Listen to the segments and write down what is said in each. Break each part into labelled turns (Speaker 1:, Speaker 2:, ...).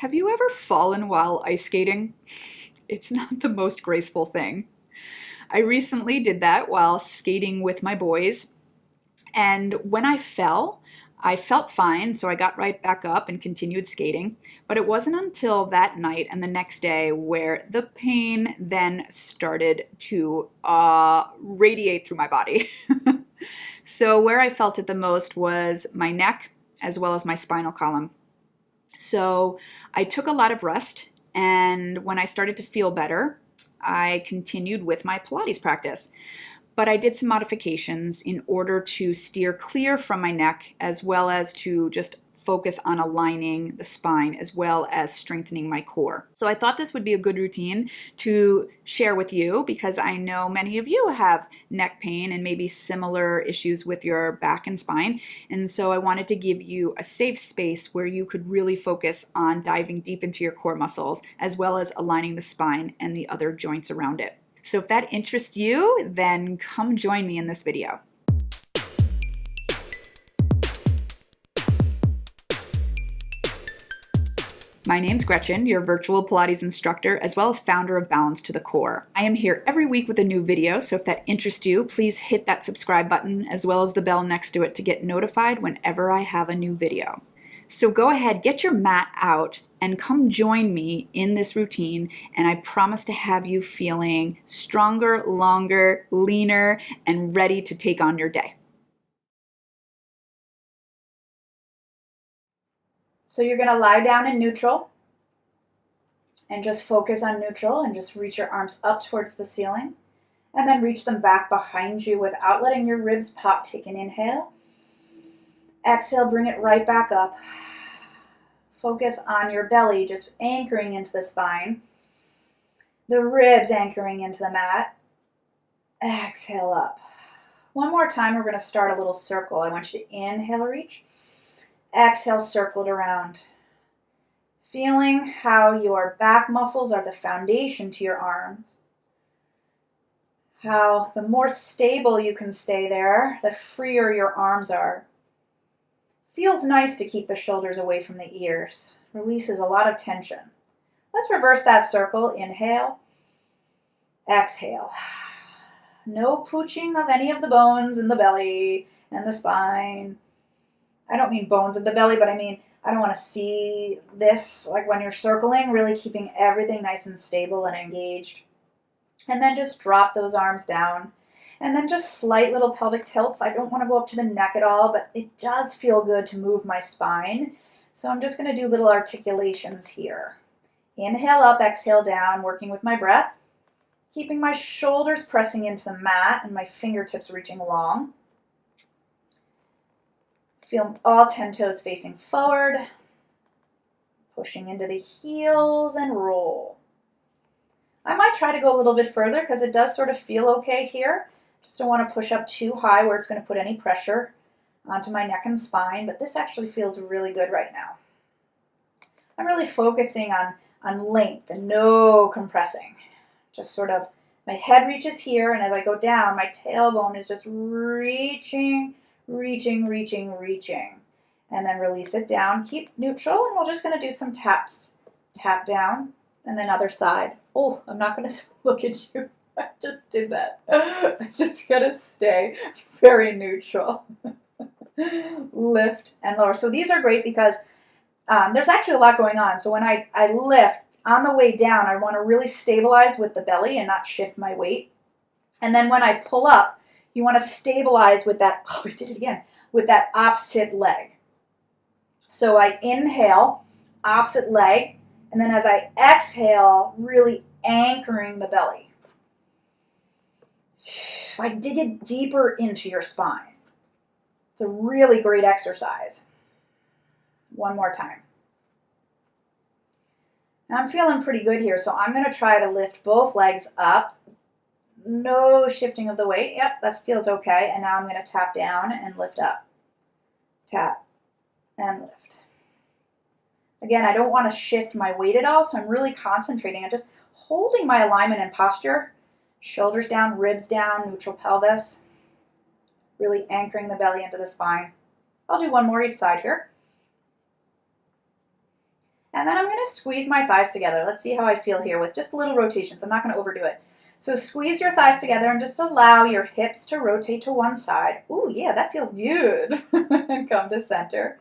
Speaker 1: Have you ever fallen while ice skating? It's not the most graceful thing. I recently did that while skating with my boys, and when I felt fine, so I got right back up and continued skating. But it wasn't until that night and the next day where the pain then started to radiate through my body. So, where I felt it the most was my neck as well as my spinal column. So I took a lot of rest, and when I started to feel better, I continued with my Pilates practice. But I did some modifications in order to steer clear from my neck, as well as to just focus on aligning the spine as well as strengthening my core. So I thought this would be a good routine to share with you because I know many of you have neck pain and maybe similar issues with your back and spine. And so I wanted to give you a safe space where you could really focus on diving deep into your core muscles as well as aligning the spine and the other joints around it. So if that interests you, then come join me in this video. My name's Gretchen, your virtual Pilates instructor, as well as founder of Balance to the Core. I am here every week with a new video, so if that interests you, please hit that subscribe button as well as the bell next to it to get notified whenever I have a new video. So go ahead, get your mat out and come join me in this routine, and I promise to have you feeling stronger, longer, leaner, and ready to take on your day. So you're going to lie down in neutral and just focus on neutral and just reach your arms up towards the ceiling and then reach them back behind you without letting your ribs pop. Take an inhale. Exhale, bring it right back up. Focus on your belly, just anchoring into the spine. The ribs anchoring into the mat. Exhale up. One more time, we're going to start a little circle. I want you to inhale, reach. Exhale, circle it around. Feeling how your back muscles are the foundation to your arms. How the more stable you can stay there, the freer your arms are. Feels nice to keep the shoulders away from the ears. Releases a lot of tension. Let's reverse that circle. Inhale. Exhale. No pooching of any of the bones in the belly and the spine. I don't mean bones of the belly, but I mean, I don't want to see this, like when you're circling, really keeping everything nice and stable and engaged. And then just drop those arms down. And then just slight little pelvic tilts. I don't want to go up to the neck at all, but it does feel good to move my spine. So I'm just going to do little articulations here. Inhale up, exhale down, working with my breath. Keeping my shoulders pressing into the mat and my fingertips reaching along. Feel all 10 toes facing forward. Pushing into the heels and roll. I might try to go a little bit further because it does sort of feel okay here. Just don't want to push up too high where it's going to put any pressure onto my neck and spine, but this actually feels really good right now. I'm really focusing on length and no compressing. Just sort of, my head reaches here, and as I go down, my tailbone is just reaching, and then release it down. Keep neutral, and we're just going to do some taps. Tap down, and then other side. Oh, I'm not going to look at you. I just did that. I just got to stay very neutral. Lift and lower. So these are great because there's actually a lot going on. So when I lift, on the way down, I want to really stabilize with the belly and not shift my weight. And then when I pull up, you want to stabilize with that, oh, I did it again, with that opposite leg. So I inhale, opposite leg, and then as I exhale, really anchoring the belly. Like dig it deeper into your spine. It's a really great exercise. One more time. Now I'm feeling pretty good here, so I'm going to try to lift both legs up. No shifting of the weight. Yep, that feels okay. And now I'm going to tap down and lift up. Tap and lift. Again, I don't want to shift my weight at all, so I'm really concentrating on just holding my alignment and posture. Shoulders down, ribs down, neutral pelvis. Really anchoring the belly into the spine. I'll do one more each side here. And then I'm going to squeeze my thighs together. Let's see how I feel here with just little rotations. I'm not going to overdo it. So squeeze your thighs together and just allow your hips to rotate to one side. Ooh, yeah, that feels good. And come to center.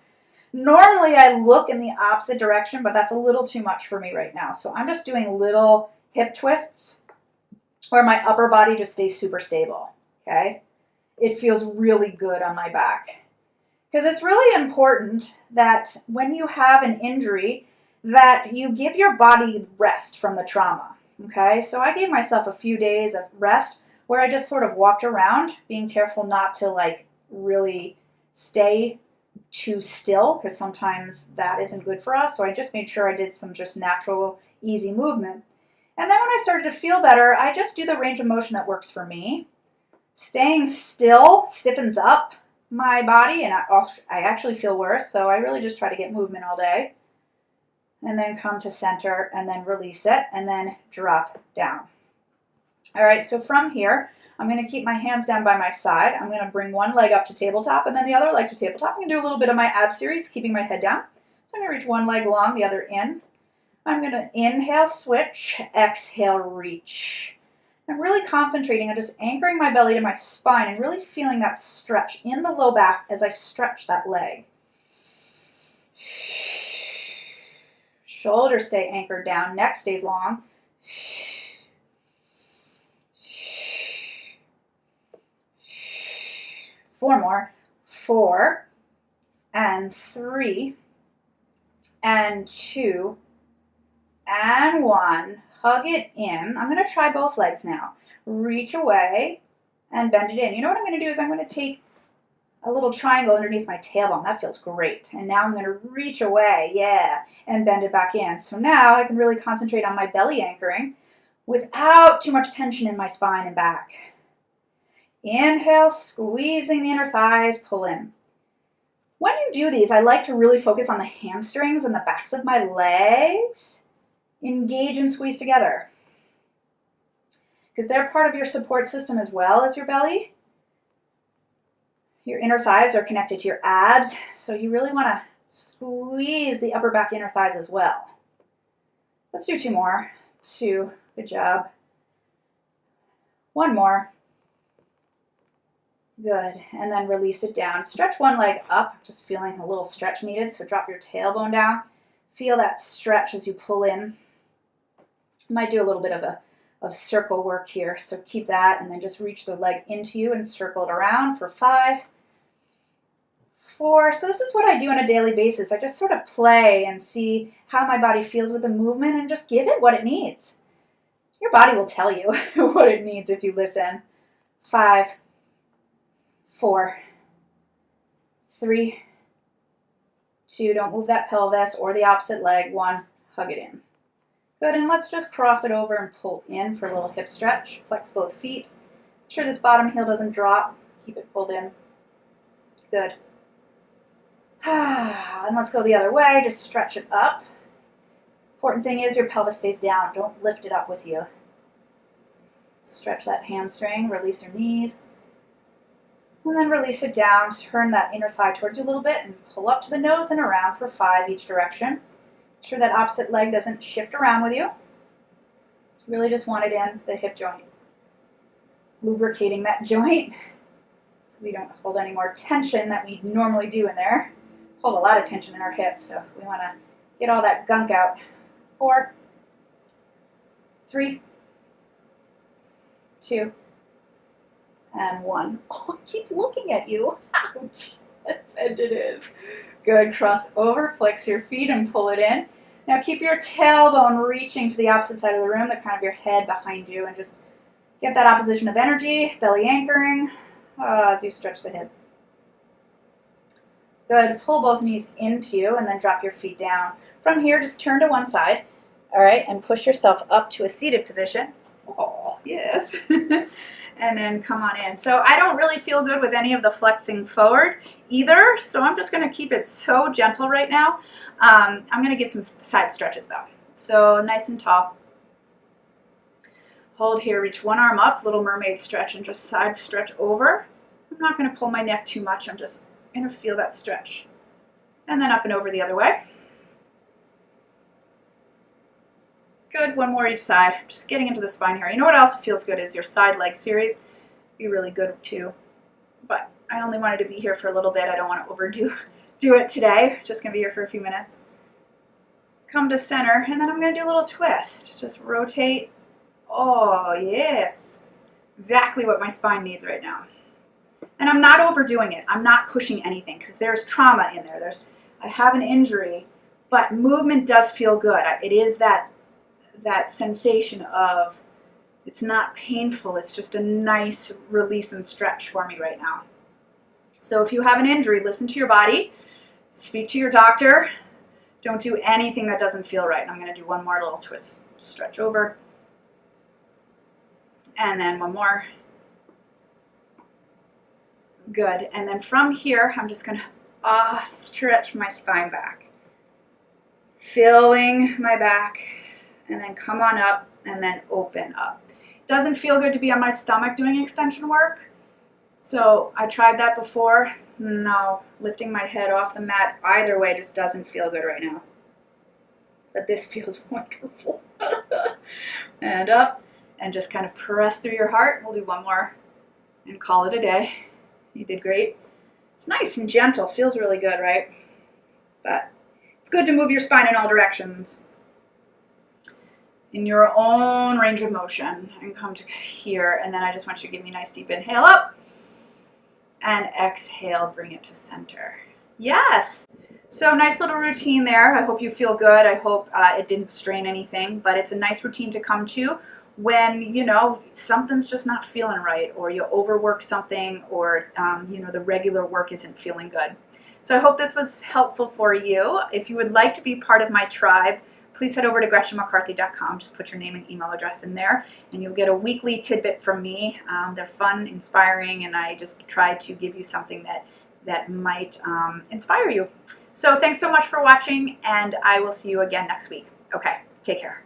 Speaker 1: Normally I look in the opposite direction, but that's a little too much for me right now. So I'm just doing little hip twists where my upper body just stays super stable, okay? It feels really good on my back. Because it's really important that when you have an injury, that you give your body rest from the trauma, okay? So I gave myself a few days of rest where I just sort of walked around, being careful not to like really stay too still, because sometimes that isn't good for us. So I just made sure I did some just natural, easy movement. And then when I started to feel better, I just do the range of motion that works for me. Staying still stiffens up my body, and I actually feel worse, so I really just try to get movement all day. And then come to center, and then release it, and then drop down. All right, so from here, I'm going to keep my hands down by my side. I'm going to bring one leg up to tabletop, and then the other leg to tabletop. I'm going to do a little bit of my ab series, keeping my head down. So I'm going to reach one leg long, the other in. I'm going to inhale, switch, exhale, reach. I'm really concentrating on just anchoring my belly to my spine and really feeling that stretch in the low back as I stretch that leg. Shoulders stay anchored down, neck stays long. 4 more. 4 and 3 and 2 and 1. Hug it in. I'm going to try both legs now. Reach away and bend it in. You know what I'm going to do is I'm going to take a little triangle underneath my tailbone. That feels great. And now I'm going to reach away, yeah, and bend it back in. So now I can really concentrate on my belly anchoring without too much tension in my spine and back. Inhale, squeezing the inner thighs, pull in. When you do these, I like to really focus on the hamstrings and the backs of my legs. Engage and squeeze together, because they're part of your support system as well as your belly. Your inner thighs are connected to your abs, so you really want to squeeze the upper back inner thighs as well. Let's do 2 more. 2, good job. 1 more. Good, and then release it down. Stretch one leg up, just feeling a little stretch needed, so drop your tailbone down. Feel that stretch as you pull in. You might do a little bit of circle work here, so keep that, and then just reach the leg into you and circle it around for 5, 4. So this is what I do on a daily basis. I just sort of play and see how my body feels with the movement and just give it what it needs. Your body will tell you what it needs if you listen. 5, 4, 3, 2. Don't move that pelvis or the opposite leg. 1, hug it in. Good, and let's just cross it over and pull in for a little hip stretch. Flex both feet. Make sure this bottom heel doesn't drop. Keep it pulled in. Good. And let's go the other way. Just stretch it up. Important thing is your pelvis stays down. Don't lift it up with you. Stretch that hamstring. Release your knees. And then release it down. Turn that inner thigh towards you a little bit and pull up to the nose and around for 5 each direction. Make sure that opposite leg doesn't shift around with you. Really just want it in the hip joint. Lubricating that joint so we don't hold any more tension that we normally do in there. Hold a lot of tension in our hips, so we want to get all that gunk out. 4, 3, 2, and 1. Oh, I keep looking at you. Ouch. Bend it in. Good. Cross over, flex your feet, and pull it in. Now keep your tailbone reaching to the opposite side of the room, the crown of your head behind you, and just get that opposition of energy, belly anchoring as you stretch the hip. Good. Pull both knees into you, and then drop your feet down. From here, just turn to one side, all right, and push yourself up to a seated position. Oh, yes. And then come on in. So I don't really feel good with any of the flexing forward either, so I'm just going to keep it so gentle right now. I'm going to give some side stretches though. So nice and tall. Hold here, reach one arm up, little mermaid stretch, and just side stretch over. I'm not going to pull my neck too much, I'm just going to feel that stretch. And then up and over the other way. Good, one more each side. Just getting into the spine here. You know what else feels good is your side leg series. Be really good too. But I only wanted to be here for a little bit. I don't want to overdo it today. Just gonna be here for a few minutes. Come to center, and then I'm gonna do a little twist. Just rotate. Oh, yes. Exactly what my spine needs right now. And I'm not overdoing it. I'm not pushing anything because there's trauma in there. I have an injury, but movement does feel good. It is that sensation of it's not painful. It's just a nice release and stretch for me right now. So if you have an injury, listen to your body. Speak to your doctor. Don't do anything that doesn't feel right. I'm going to do one more little twist. Stretch over. And then one more. Good. And then from here, I'm just going to stretch my spine back. Filling my back. And then come on up and then open up. Doesn't feel good to be on my stomach doing extension work. So I tried that before. No, lifting my head off the mat either way just doesn't feel good right now. But this feels wonderful. And up and just kind of press through your heart. We'll do one more and call it a day. You did great. It's nice and gentle. Feels really good, right? But it's good to move your spine in all directions in your own range of motion. And come to here, and then I just want you to give me a nice deep inhale up. And exhale, bring it to center. Yes. So nice little routine there. I hope you feel good. I hope it didn't strain anything, but it's a nice routine to come to when, you know, something's just not feeling right, or you overwork something, or, you know, the regular work isn't feeling good. So I hope this was helpful for you. If you would like to be part of my tribe, please head over to GretchenMcCarthy.com. Just put your name and email address in there, and you'll get a weekly tidbit from me. They're fun, inspiring, and I just try to give you something that might inspire you. So thanks so much for watching, and I will see you again next week. Okay, take care.